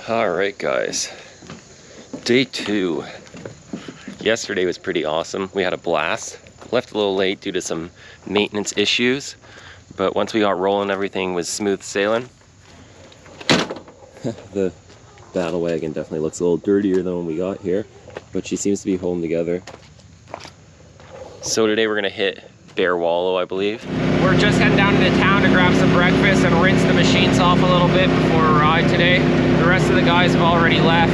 All right, guys. Day 2. Yesterday was pretty awesome. We had a blast. Left a little late due to some maintenance issues, but once we got rolling, everything was smooth sailing. The battle wagon definitely looks a little dirtier than when we got here, but she seems to be holding together. So today we're gonna hit Bearwallow, I believe. We're just heading down into town to grab some breakfast and rinse the machines off a little bit before a ride today. The rest of the guys have already left.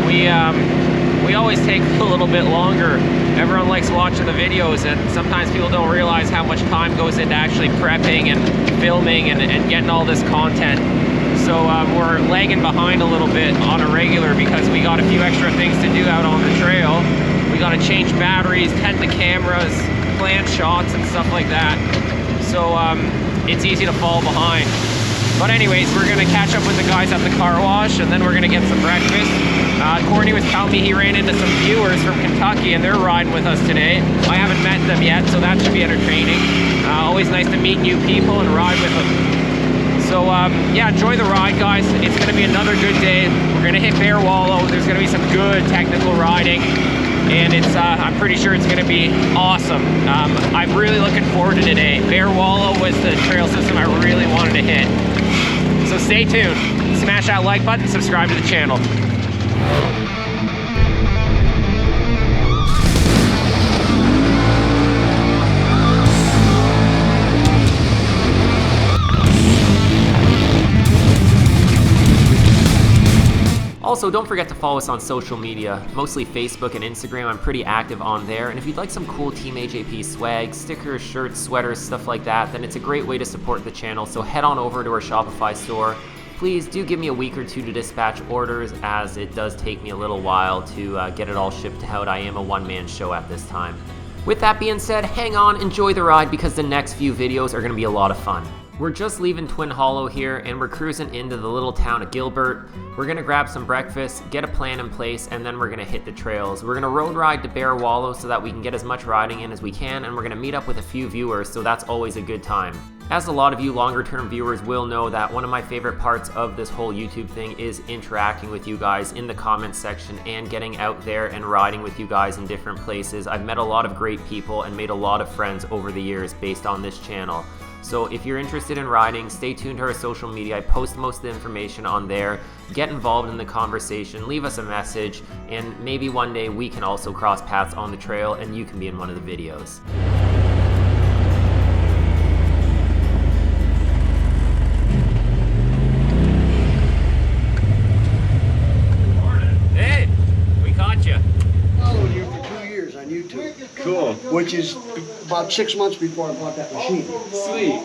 We always take a little bit longer. Everyone likes watching the videos, and sometimes people don't realize how much time goes into actually prepping and filming and getting all this content. So we're lagging behind a little bit on a regular because we got a few extra things to do out on the trail. We got to change batteries, tend the cameras, plan shots and stuff like that. So it's easy to fall behind. But anyways, we're gonna catch up with the guys at the car wash, and then we're gonna get some breakfast. Courtney was telling me he ran into some viewers from Kentucky and they're riding with us today. I haven't met them yet, so that should be entertaining. Always nice to meet new people and ride with them. So yeah, enjoy the ride, guys. It's gonna be another good day. We're gonna hit Bearwallow. There's gonna be some good technical riding, and it's I'm pretty sure it's gonna be awesome. I'm really looking forward to today. Bearwallow was the trail system I really wanted to hit. So stay tuned, smash that like button, subscribe to the channel. Also, don't forget to follow us on social media, mostly Facebook and Instagram. I'm pretty active on there, and if you'd like some cool Team AJP swag, stickers, shirts, sweaters, stuff like that, then it's a great way to support the channel, so head on over to our Shopify store. Please do give me a week or two to dispatch orders, as it does take me a little while to get it all shipped out. I am a one-man show at this time. With that being said, hang on, enjoy the ride, because the next few videos are going to be a lot of fun. We're just leaving Twin Hollow here, and we're cruising into the little town of Gilbert. We're gonna grab some breakfast, get a plan in place, and then we're gonna hit the trails. We're gonna road ride to Bearwallow so that we can get as much riding in as we can, and we're gonna meet up with a few viewers, so that's always a good time. As a lot of you longer term viewers will know, that one of my favorite parts of this whole YouTube thing is interacting with you guys in the comments section and getting out there and riding with you guys in different places. I've met a lot of great people and made a lot of friends over the years based on this channel. So if you're interested in riding, stay tuned to our social media. I post most of the information on there. Get involved in the conversation, leave us a message, and maybe one day we can also cross paths on the trail and you can be in one of the videos. Hey, we caught you. Followed you for 2 years on YouTube. Cool. Which is about 6 months before I bought that machine. Sweet.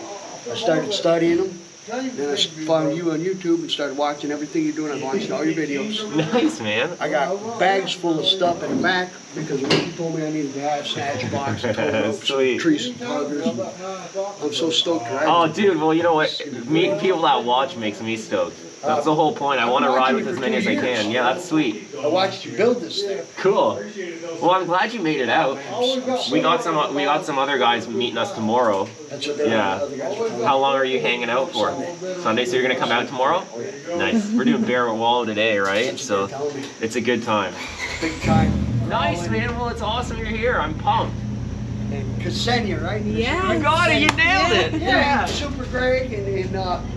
I started studying them. Then I found you on YouTube and started watching everything you're doing. I'm watching all your videos. Nice, man. I got bags full of stuff in the back because Ricky told me I needed to have snatch box, tow ropes, trees and tuggers. I'm so stoked to ride. Oh, dude, well, you know what? Meeting people that watch makes me stoked. That's the whole point. I want to ride with as many as I can. Yeah, that's sweet. I watched you build this thing. Cool. Well, I'm glad you made it out. We got some other guys meeting us tomorrow. That's what they Yeah. How long are you hanging out for? Sunday. So you're gonna come out tomorrow? Nice. We're doing Bearwallow today, right? So it's a good time. Big time. Nice, man. Well, it's awesome you're here. I'm pumped. And Ksenia, right? Yeah. You got it. You nailed it. Yeah, Super Greg and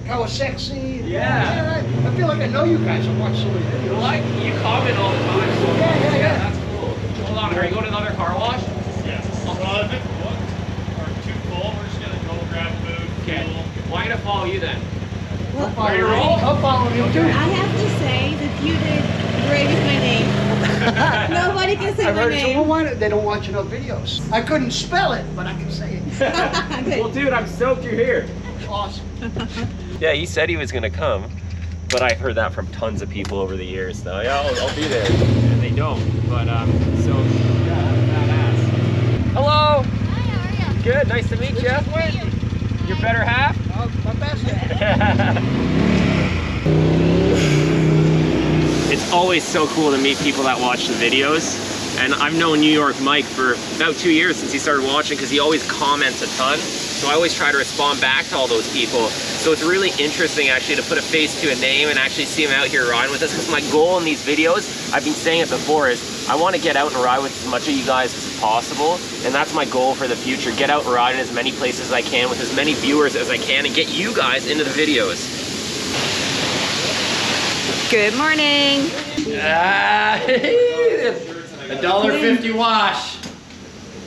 Kawasaki. Yeah. I feel like I know you guys. I've watched so many videos. Like you comment all the time. So Yeah. that's cool. Hold on. Are you going to another car wash? Yes. I think one or two full. We're just gonna go grab food. Okay. Fuel. Well, I'm gonna follow you then. Ready to roll? I'll follow you too. I have to say that you did great with my name. Nobody can say I've my heard name. someone they don't watch enough videos. I couldn't spell it, but I can say it. Well, dude, I'm stoked you're here. Awesome. Yeah, he said he was gonna come, but I've heard that from tons of people over the years. Though, yeah, I'll be there, and they don't. But so yeah, that's badass. Hello. Hi, how are you? Good. Nice to meet you. Your better half. My best half. It's always so cool to meet people that watch the videos. And I've known New York Mike for about 2 years since he started watching, because he always comments a ton. So I always try to respond back to all those people. So it's really interesting actually to put a face to a name and actually see them out here riding with us, because my goal in these videos, I've been saying it before, is I want to get out and ride with as much of you guys as possible, and that's my goal for the future. Get out and ride in as many places as I can with as many viewers as I can and get you guys into the videos. Good morning. $1.50 wash.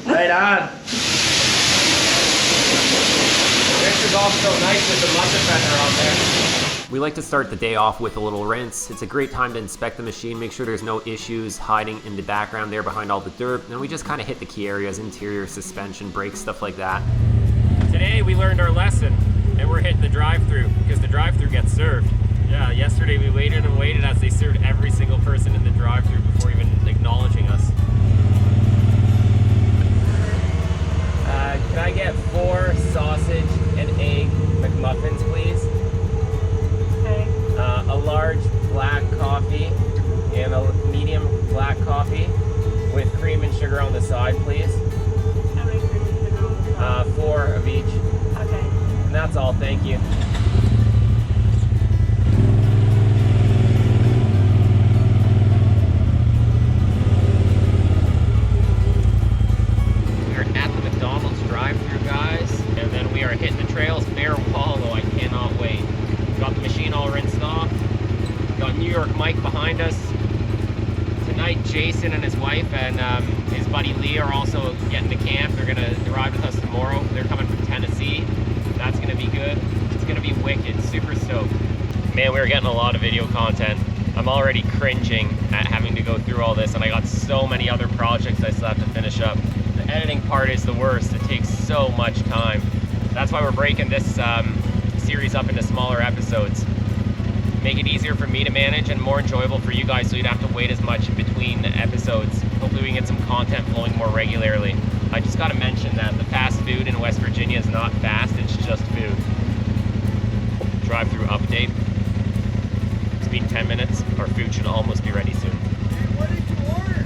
Right on. Makes it all so nice with the muffin fender on there. We like to start the day off with a little rinse. It's a great time to inspect the machine, make sure there's no issues hiding in the background there behind all the dirt. And we just kind of hit the key areas, interior, suspension, brakes, stuff like that. Today we learned our lesson and we're hitting the drive-thru because the drive-thru gets served. Yeah, yesterday we waited and waited as they served every single person in the drive-thru before even acknowledging us. Can I get 4 sausage and egg McMuffins, please? Okay. A large black coffee and a medium black coffee with cream and sugar on the side, please. How many cream and sugar on the top? 4 of each. Okay. And that's all, thank you. We're at the McDonald's drive-thru, guys, and then we are hitting the trails. Bearwallow, I cannot wait. Got the machine all rinsed off. Got New York Mike behind us. Tonight, Jason and his wife and his buddy Lee are also getting to camp. They're gonna arrive with us tomorrow. They're coming from Tennessee. That's gonna be good. It's gonna be wicked. Super stoked. Man, we're getting a lot of video content. I'm already cringing at having to go through all this, and I got so many other projects I still have to finish up. The editing part is the worst. It takes so much time. That's why we're breaking this series up into smaller episodes. Make it easier for me to manage and more enjoyable for you guys, so you don't have to wait as much in between episodes. Hopefully we can get some content flowing more regularly. I just gotta mention that the fast food in West Virginia is not fast, it's just food. Drive-through update. It's been 10 minutes. Our food should almost be ready soon. What did you order?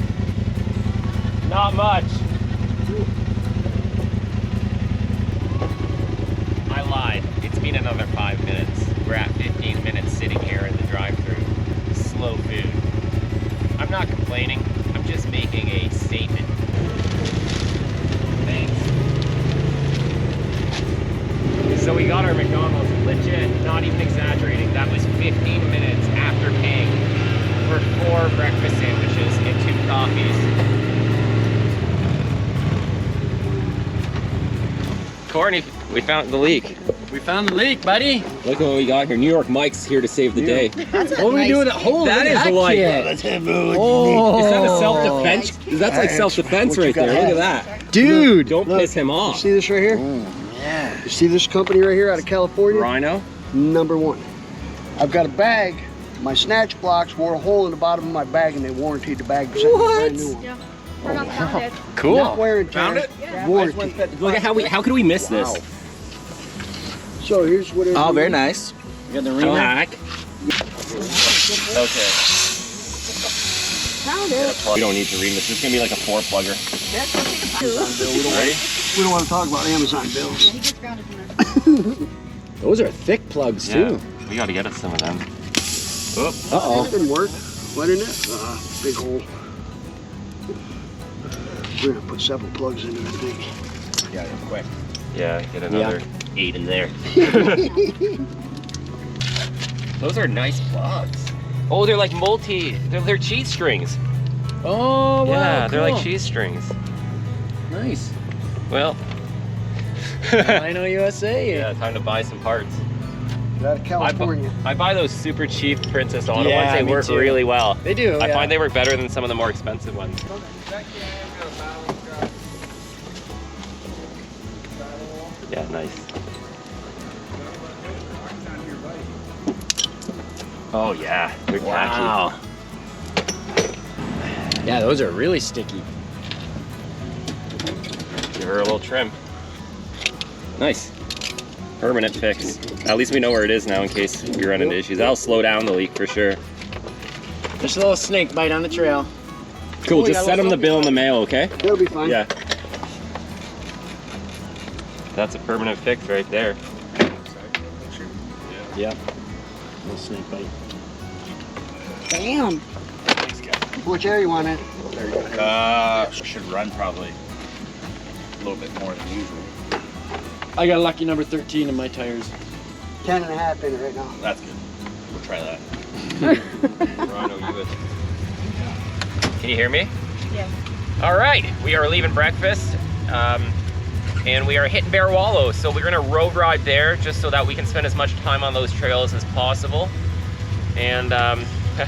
Not much. I lied. It's been another 5 minutes. We're at 15 minutes sitting here in the drive-thru. Slow food. I'm not complaining. I'm just making a statement. Thanks. So we got our McDonald's legit, not even exaggerating. That was 15 minutes after paying for 4 breakfast sandwiches and 2 coffees. Courtney, we found the leak. We found the leak, buddy. Look what we got here. New York Mike's here to save the day. What are we doing at home? That is like, is that a self-defense? That's like self-defense right there. Look at that. Dude. Don't piss him You off. see this right here? Yeah. You see this company right here out of California? Rhino? #1. I've got a bag. My snatch blocks wore a hole in the bottom of my bag, and they warranted the bag. What? Brand new one. Yeah. We're not found it. Cool. Not wear and tear. Found it? Yeah. Warranty. Look at how could we miss this? So here's what it is. Oh, very nice. You got the ring Hack. Okay. Found it. We don't need to read this. This is gonna be like a 4-plugger. That's what we can Ready? We don't want to talk about Amazon bills. He gets grounded from there. Those are thick plugs too. We gotta get us some of them. Uh-oh. It didn't work. Why didn't it? Big hole. We're gonna put several plugs in it, I think. Yeah, quick. Yeah, get another 8 in there. Those are nice plugs. Oh, they're like they're cheese strings. Oh, wow. Yeah, they're like cool. cheese strings. Nice. Well, I know USA. yeah, time to buy some parts. Out of California. I buy those super cheap Princess Auto Yeah, ones. They me work too. really well. They do. I yeah. find they work better than some of the more expensive ones. Yeah, nice. Oh yeah, they're catchy. Wow. Yeah, those are really sticky. Give her a little trim. Nice. Permanent fix. At least we know where it is now in case we run into issues. That'll slow down the leak for sure. Just a little snake bite on the trail. Cool, Oh, just yeah, send them the bill in the mail, okay? That'll be fine. Yeah. That's a permanent fix right there. Yeah. No snake bite. Damn. Which area you want it? Should run probably a little bit more than usual. I got a lucky number 13 in my tires. 10.5 in it right now. That's good. We'll try that. Can you hear me? Yeah. All right, we are leaving breakfast and we are hitting Bearwallow. So we're gonna road ride there just so that we can spend as much time on those trails as possible. And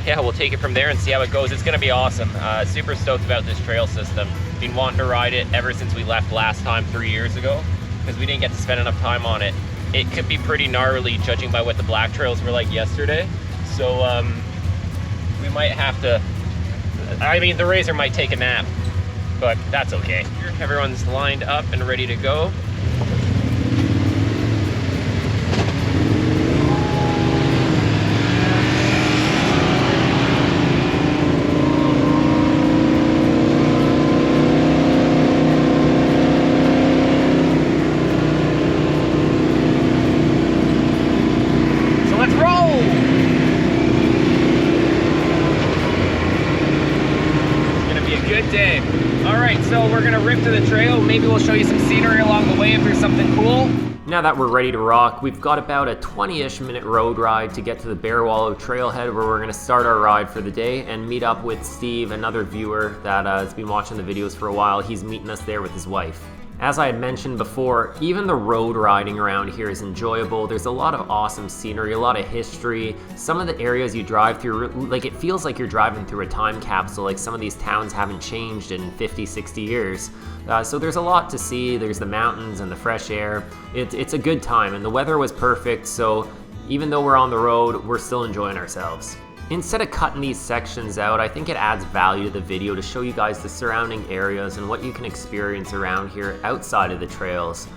yeah, we'll take it from there and see how it goes. It's gonna be awesome. Super stoked about this trail system. Been wanting to ride it ever since we left last time 3 years ago because we didn't get to spend enough time on it. It could be pretty gnarly judging by what the black trails were like yesterday. So we might have to, I mean, the Razor might take a nap, but that's okay. Everyone's lined up and ready to go. So let's roll! Good day. All right, so we're gonna rip to the trail. Maybe we'll show you some scenery along the way if there's something cool. Now that we're ready to rock, we've got about a 20-ish minute road ride to get to the Bearwallow Trailhead where we're gonna start our ride for the day and meet up with Steve, another viewer that has been watching the videos for a while. He's meeting us there with his wife. As I had mentioned before, even the road riding around here is enjoyable. There's a lot of awesome scenery, a lot of history. Some of the areas you drive through, like it feels like you're driving through a time capsule, like some of these towns haven't changed in 50, 60 years. So there's a lot to see. There's the mountains and the fresh air. It's a good time, and the weather was perfect, so even though we're on the road, we're still enjoying ourselves. Instead of cutting these sections out, I think it adds value to the video to show you guys the surrounding areas and what you can experience around here outside of the trails.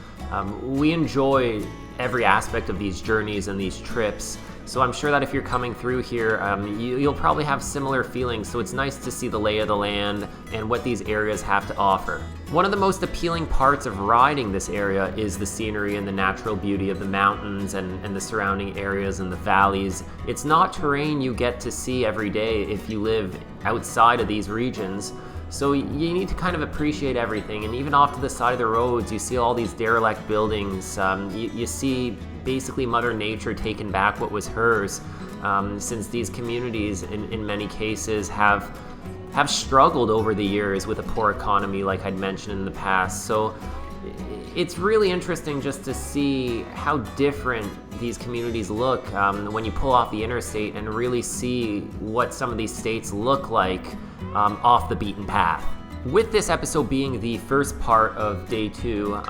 We enjoy every aspect of these journeys and these trips, so I'm sure that if you're coming through here, you'll probably have similar feelings, so it's nice to see the lay of the land and what these areas have to offer. One of the most appealing parts of riding this area is the scenery and the natural beauty of the mountains and the surrounding areas and the valleys. It's not terrain you get to see every day if you live outside of these regions, so you need to kind of appreciate everything. And even off to the side of the roads, you see all these derelict buildings. You see basically Mother Nature taking back what was hers, since these communities in many cases have struggled over the years with a poor economy like I'd mentioned in the past. So it's really interesting just to see how different these communities look when you pull off the interstate and really see what some of these states look like off the beaten path. With this episode being the first part of day 2,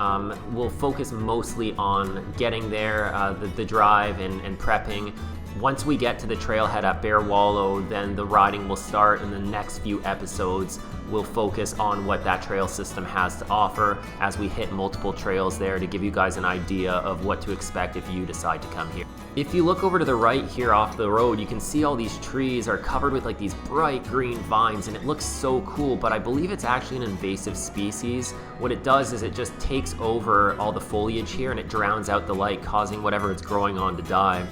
we'll focus mostly on getting there, the drive and prepping. Once we get to the trailhead at Bearwallow, then the riding will start, and the next few episodes will focus on what that trail system has to offer as we hit multiple trails there to give you guys an idea of what to expect if you decide to come here. If you look over to the right here off the road, you can see all these trees are covered with like these bright green vines, and it looks so cool, but I believe it's actually an invasive species. What it does is it just takes over all the foliage here and it drowns out the light, causing whatever it's growing on to die.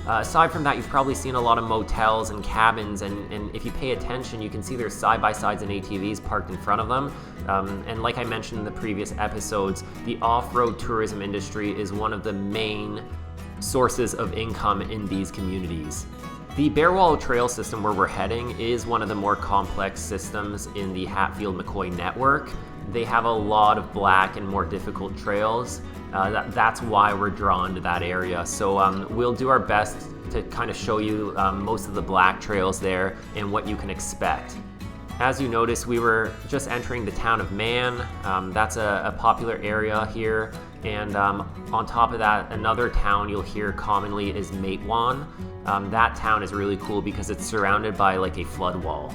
Aside from that, you've probably seen a lot of motels and cabins, and if you pay attention, you can see there's side-by-sides and ATVs parked in front of them. And like I mentioned in the previous episodes, the off-road tourism industry is one of the main sources of income in these communities. The Bearwallow Trail system where we're heading is one of the more complex systems in the Hatfield McCoy network. They have a lot of black and more difficult trails. That's why we're drawn to that area. So we'll do our best to kind of show you most of the black trails there and what you can expect. As you notice, we were just entering the town of Man. That's a popular area here. And on top of that, another town you'll hear commonly is Matewan. That town is really cool because it's surrounded by like a flood wall.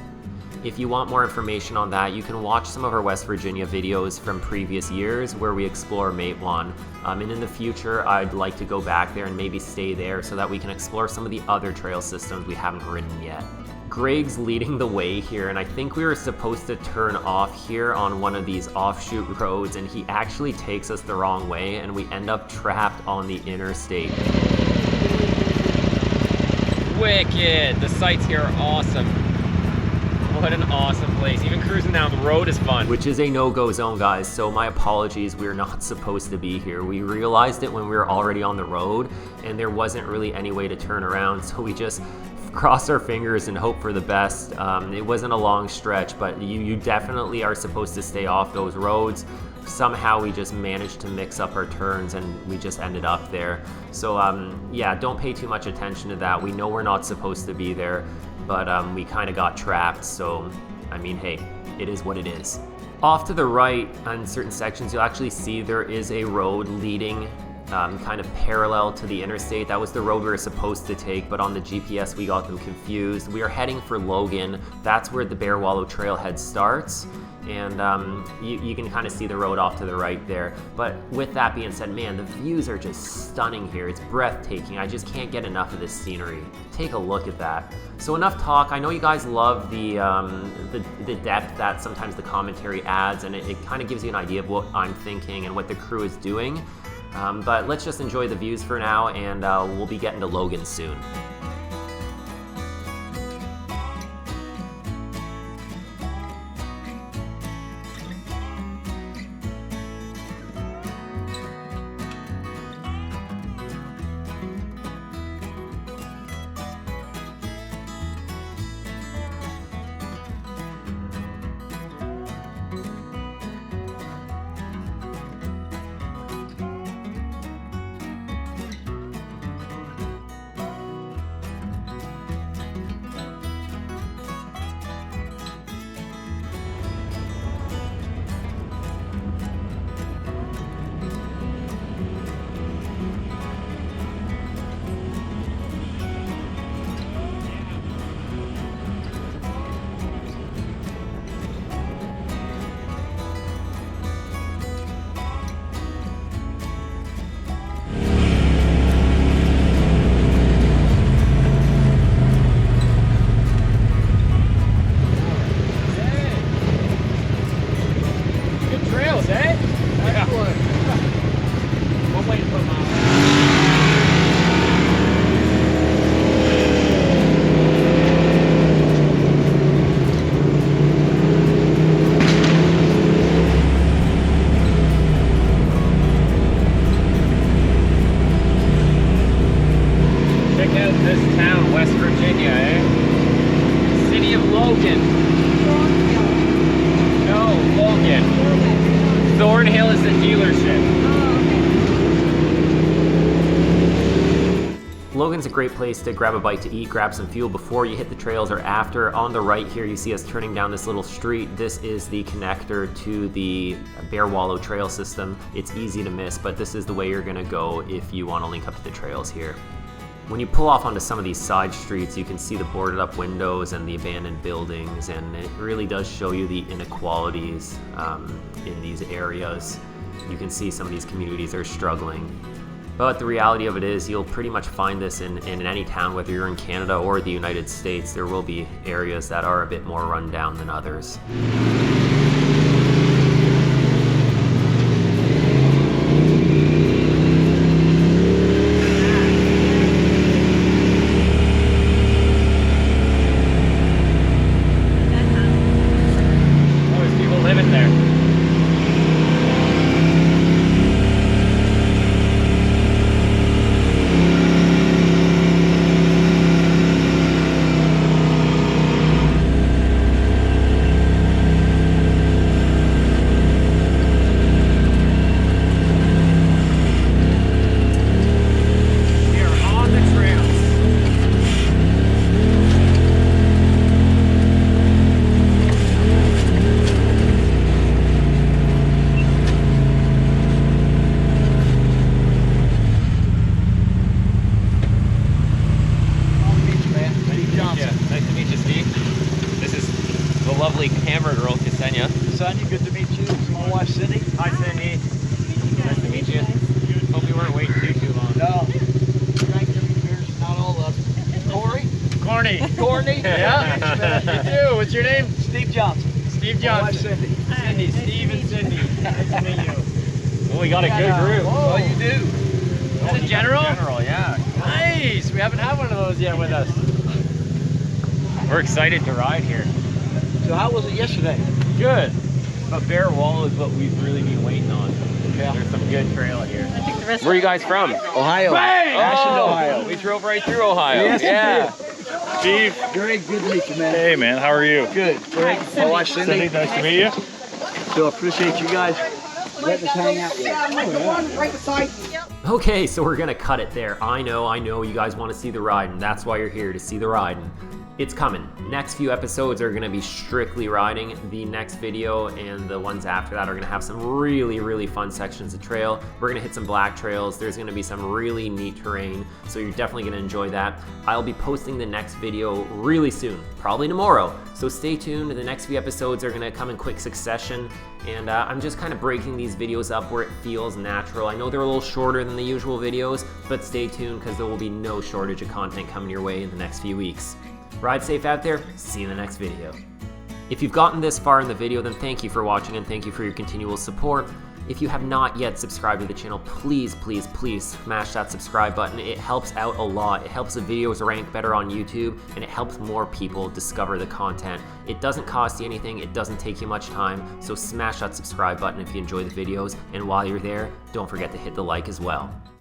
If you want more information on that, you can watch some of our West Virginia videos from previous years where we explore Matewan. And in the future, I'd like to go back there and maybe stay there so that we can explore some of the other trail systems we haven't ridden yet. Greg's leading the way here, and I think we were supposed to turn off here on one of these offshoot roads, and he actually takes us the wrong way, and we end up trapped on the interstate. Wicked! The sights here are awesome. What an awesome place. Even cruising down the road is fun. Which is a no-go zone, guys, so my apologies. We're not supposed to be here. We realized it when we were already on the road, and there wasn't really any way to turn around, so we just cross our fingers and hope for the best. It wasn't a long stretch, but you definitely are supposed to stay off those roads. Somehow we just managed to mix up our turns and we just ended up there. So yeah, don't pay too much attention to that. We know we're not supposed to be there, but we kind of got trapped. So, I mean, hey, it is what it is. Off to the right on certain sections, you'll actually see there is a road leading kind of parallel to the interstate. That was the road we were supposed to take, but on the GPS we got them confused. We are heading for Logan. That's where the Bearwallow Trailhead starts, and you can kind of see the road off to the right there. But with that being said, man, the views are just stunning here. It's breathtaking. I just can't get enough of this scenery. Take a look at that. So enough talk. I know you guys love the depth that sometimes the commentary adds, and it kind of gives you an idea of what I'm thinking and what the crew is doing. But let's just enjoy the views for now, and we'll be getting to Logan soon. Logan's a great place to grab a bite to eat, grab some fuel before you hit the trails or after. On the right here, you see us turning down this little street. This is the connector to the Bearwallow trail system. It's easy to miss, but this is the way you're gonna go if you wanna link up to the trails here. When you pull off onto some of these side streets, you can see the boarded up windows and the abandoned buildings, and it really does show you the inequalities in these areas. You can see some of these communities are struggling. But the reality of it is you'll pretty much find this in any town, whether you're in Canada or the United States. There will be areas that are a bit more run down than others. Sonia, good to meet you. This is my wife, Cindy. Hi, Cindy. Nice to meet you. Hope you weren't waiting too long. No. Drank every beers, not all of them. Corey? Corny. Corny? Yeah. You do. What's your name? Steve Johnson. Steve My wife Johnson. Cindy. Steve and Cindy. Nice to meet you. Oh, we got a good group. Oh, you do? Is it General? General, yeah. Nice. We haven't had one of those yet with us. We're excited to ride here. So how was it yesterday? Good. But Bearwallow is what we've really been waiting on. Yeah. There's some good trail here. Where are you guys from? Ohio. Ashland, Ohio. We drove right through Ohio. Yes, you yeah. Steve. Great, good to meet you, man. Hey, man. How are you? Good. Great. My wife Cindy, Cindy. nice to meet you. So I appreciate you guys letting us hang out with you. Okay, so we're gonna cut it there. I know, you guys wanna see the ride, and that's why you're here, to see the ride. It's coming. Next few episodes are gonna be strictly riding. The next video and the ones after that are gonna have some really, really fun sections of trail. We're gonna hit some black trails. There's gonna be some really neat terrain, so you're definitely gonna enjoy that. I'll be posting the next video really soon, probably tomorrow. So stay tuned. The next few episodes are gonna come in quick succession. And I'm just kind of breaking these videos up where it feels natural. I know they're a little shorter than the usual videos, but stay tuned because there will be no shortage of content coming your way in the next few weeks. Ride safe out there. See you in the next video. If you've gotten this far in the video, then thank you for watching and thank you for your continual support. If you have not yet subscribed to the channel, please, please, please smash that subscribe button. It helps out a lot. It helps the videos rank better on YouTube, and it helps more people discover the content. It doesn't cost you anything. It doesn't take you much time. So smash that subscribe button if you enjoy the videos. And while you're there, don't forget to hit the like as well.